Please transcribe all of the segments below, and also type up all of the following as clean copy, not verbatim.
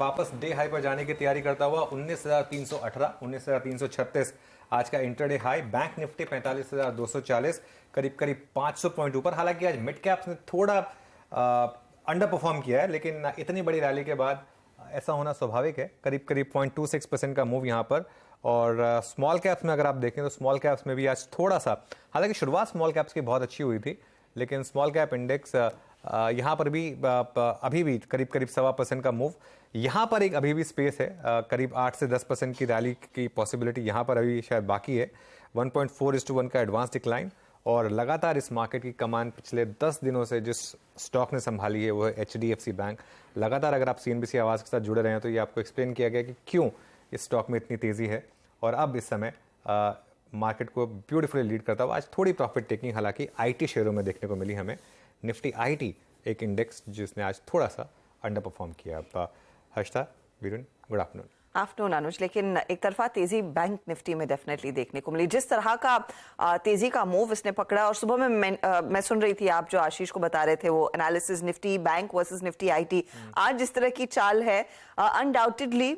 वापस day high पर जाने की तैयारी करता हुआ 19,318, 19,336 आज का इंटरडे हाई। बैंक निफ्टी 45,240, करीब करीब 500 पॉइंट ऊपर। हालांकि आज मिड कैप्स ने थोड़ा अंडर परफॉर्म किया है, लेकिन इतनी बड़ी रैली के बाद ऐसा होना स्वाभाविक है। करीब करीब 0.26% का मूव यहाँ पर। और स्मॉल कैप्स में अगर आप देखें तो स्मॉल कैप्स में भी आज थोड़ा सा, हालांकि शुरुआत स्मॉल कैप्स की बहुत अच्छी हुई थी, लेकिन स्मॉल कैप इंडेक्स यहाँ पर भी अभी भी करीब करीब 1.25% का मूव। यहाँ पर एक अभी भी स्पेस है, करीब 8 से 10% की रैली की पॉसिबिलिटी यहाँ पर अभी शायद बाकी है। 1.4:1 का एडवांस डिक्लाइन। और लगातार इस मार्केट की कमान पिछले 10 दिनों से जिस स्टॉक ने संभाली है वो है HDFC बैंक। लगातार अगर आप CNBC आवाज़ के साथ जुड़े रहे हैं तो ये आपको एक्सप्लेन किया गया कि क्यों इस स्टॉक में इतनी तेज़ी है। और अब इस समय मार्केट को ब्यूटीफुली लीड करता हुआ आज थोड़ी प्रॉफिट टेकिंग हालांकि IT शेयरों में देखने को मिली हमें। निफ्टी IT एक इंडेक्स जिसने आज थोड़ा सा अंडर परफॉर्म किया। Harshita, Virun, good afternoon. Afternoon Anuj, लेकिन एक तरफा तेजी बैंक निफ्टी में डेफिनेटली देखने को मिली। जिस तरह का तेजी का मूव इसने पकड़ा, और सुबह में मैं सुन रही थी आप जो आशीष को बता रहे थे वो analysis Nifty bank versus Nifty IT, आज जिस तरह की चाल है अनडाउटेडली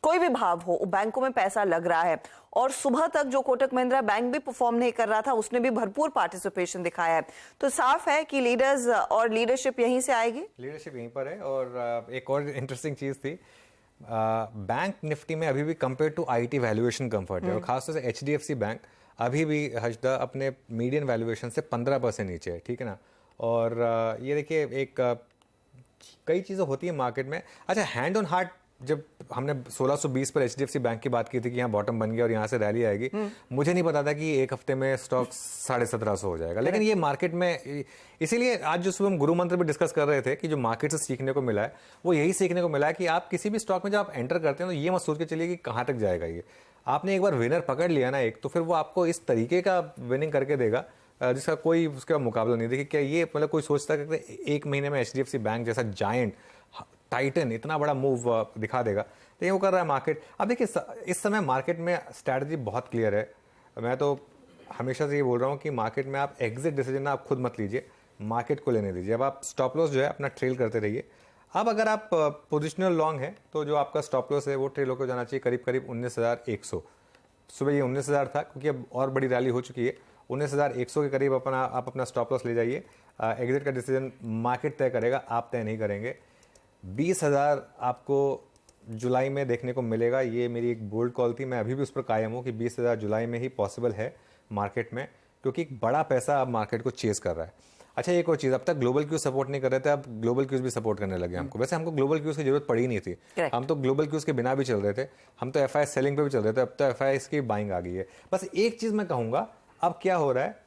कोई भी भाव हो बैंकों में पैसा लग रहा है। और सुबह तक जो कोटक महिंद्रा बैंक भी परफॉर्म नहीं कर रहा था उसने भी भरपूर पार्टिसिपेशन दिखाया है। तो साफ है कि लीडर्स और लीडरशिप यहीं से आएगी। लीडरशिप यहीं पर है। और एक और इंटरेस्टिंग चीज थी, बैंक निफ्टी में अभी भी compare to IT valuation comfort है। और खासतौर से HDFC बैंक अभी भी हजदा अपने मीडियन वैल्यूएशन से 15% नीचे है, ठीक है ना। और ये देखिए एक कई चीज़ें होती है मार्केट में। अच्छा, हैंड ऑन हार्ट जब हमने 1620 पर HDFC बैंक की बात की थी कि यहाँ बॉटम बन गया और यहाँ से रैली आएगी, मुझे नहीं पता था कि एक हफ्ते में स्टॉक 1750 हो जाएगा। लेकिन ये मार्केट में, इसीलिए आज जो सुबह हम गुरु मंत्र भी डिस्कस कर रहे थे कि जो मार्केट से सीखने को मिला है वो यही सीखने को मिला है कि आप किसी भी स्टॉक में जब आप एंटर करते हैं तो ये मत सोच के चलिए कि कहाँ तक जाएगा ये। आपने एक बार विनर पकड़ लिया ना एक, तो फिर वो आपको इस तरीके का विनिंग करके देगा जिसका कोई उसका मुकाबला नहीं। देखिए क्या ये मतलब कोई सोचता है कि एक महीने में HDFC बैंक जैसा जायंट टाइटन इतना बड़ा मूव दिखा देगा, लेकिन वो कर रहा है मार्केट। अब देखिए इस समय मार्केट में स्ट्रैटेजी बहुत क्लियर है। मैं तो हमेशा से ये बोल रहा हूँ कि मार्केट में आप एग्जिट डिसीजन आप खुद मत लीजिए, मार्केट को लेने दीजिए। अब आप स्टॉप लॉस जो है अपना ट्रेल करते रहिए। अब अगर आप पोजिशनल लॉन्ग है तो जो आपका स्टॉप लॉस है वो ट्रेल होकर जाना चाहिए करीब करीब 19,100। सुबह ये 19,000 था क्योंकि अब और बड़ी रैली हो चुकी है। 19,100 के करीब आप अपना स्टॉप लॉस ले जाइए। एग्जिट का डिसीजन मार्केट तय करेगा, आप तय नहीं करेंगे। 20,000 आपको जुलाई में देखने को मिलेगा, ये मेरी एक बोल्ड कॉल थी। मैं अभी भी उस पर कायम हूँ कि 20,000 जुलाई में ही पॉसिबल है मार्केट में, क्योंकि एक बड़ा पैसा अब मार्केट को चेस कर रहा है। अच्छा, एक और चीज़, अब तक ग्लोबल क्यूज सपोर्ट नहीं कर रहे थे, अब ग्लोबल क्यूज भी सपोर्ट करने लगे हमको। वैसे हमको ग्लोबल क्यूज की जरूरत पड़ी नहीं थी, हम तो ग्लोबल क्यूज के बिना भी चल रहे थे, हम तो FI सेलिंग पे भी चल रहे थे, अब तो FI की बाइंग आ गई है। बस एक चीज़ मैं कहूँगा, अब क्या हो रहा है,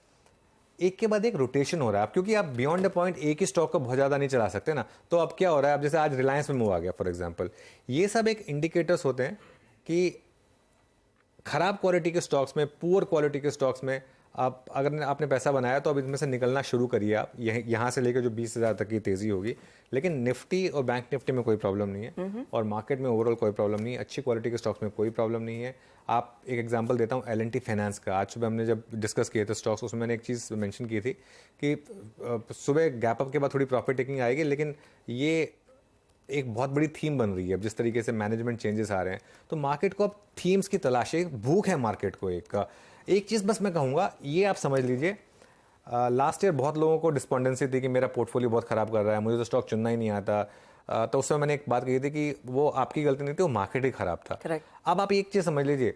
एक के बाद एक रोटेशन हो रहा है। अब क्योंकि आप बियॉन्ड द पॉइंट एक ही स्टॉक को बहुत ज़्यादा नहीं चला सकते ना, तो अब क्या हो रहा है, अब जैसे आज रिलायंस में मूव आ गया फॉर एग्जांपल, ये सब एक इंडिकेटर्स होते हैं कि खराब क्वालिटी के स्टॉक्स में, पुअर क्वालिटी के स्टॉक्स में आप अगर आपने पैसा बनाया तो अब इसमें से निकलना शुरू करिए आप। यहाँ से लेकर जो 20,000 तक की तेज़ी होगी। लेकिन निफ्टी और बैंक निफ्टी में कोई प्रॉब्लम नहीं है और मार्केट में ओवरऑल कोई प्रॉब्लम नहीं है। अच्छी क्वालिटी के स्टॉक्स में कोई प्रॉब्लम नहीं है। आप एक एग्जांपल देता हूँ, L&T फाइनेंस का। आज सुबह हमने जब डिस्कस किए थे स्टॉक्स, उसमें मैंने एक चीज़ मेंशन की थी कि सुबह गैप अप के बाद थोड़ी प्रॉफिट टेकिंग आएगी, लेकिन ये एक बहुत बड़ी थीम बन रही है। अब जिस तरीके से मैनेजमेंट चेंजेस आ रहे हैं तो मार्केट को अब थीम्स की तलाश है, भूख है मार्केट को। एक चीज़ बस मैं कहूँगा, ये आप समझ लीजिए, लास्ट ईयर बहुत लोगों को डिस्पोंडेंसी थी कि मेरा पोर्टफोलियो बहुत ख़राब कर रहा है, मुझे तो स्टॉक चुनना ही नहीं आता। तो उस समय मैंने एक बात कही थी कि वो आपकी गलती नहीं थी, वो मार्केट ही ख़राब था। अब आप एक चीज़ समझ लीजिए,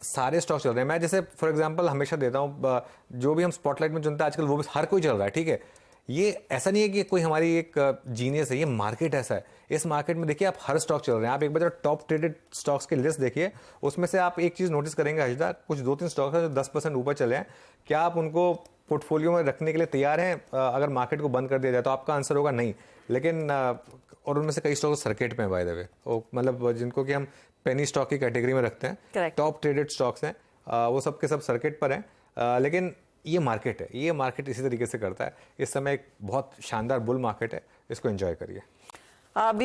सारे स्टॉक चल रहे हैं। मैं जैसे फॉर एग्जांपल हमेशा देता हूँ, जो भी हम स्पॉटलाइट में चुनते हैं आजकल वो भी हर कोई चल रहा है, ठीक है। ये ऐसा नहीं है कि कोई हमारी एक जीनियस है, ये मार्केट ऐसा है। इस मार्केट में देखिए आप हर स्टॉक चल रहे हैं। आप एक बार टॉप ट्रेडेड स्टॉक्स की लिस्ट देखिए, उसमें से आप एक चीज़ नोटिस करेंगे हजदा, कुछ 2-3 स्टॉक्स हैं जो 10% ऊपर चले हैं। क्या आप उनको पोर्टफोलियो में रखने के लिए तैयार हैं अगर मार्केट को बंद कर दिया जाए? तो आपका आंसर होगा नहीं। लेकिन और उनमें से कई स्टॉक सर्किट में बाय द वे, मतलब जिनको कि हम पेनी स्टॉक की कैटेगरी में रखते हैं, टॉप ट्रेडेड स्टॉक्स हैं, वो सब के सब सर्किट पर हैं। लेकिन ये मार्केट है, ये मार्केट इसी तरीके से करता है। इस समय एक बहुत शानदार बुल मार्केट है, इसको एंजॉय करिए।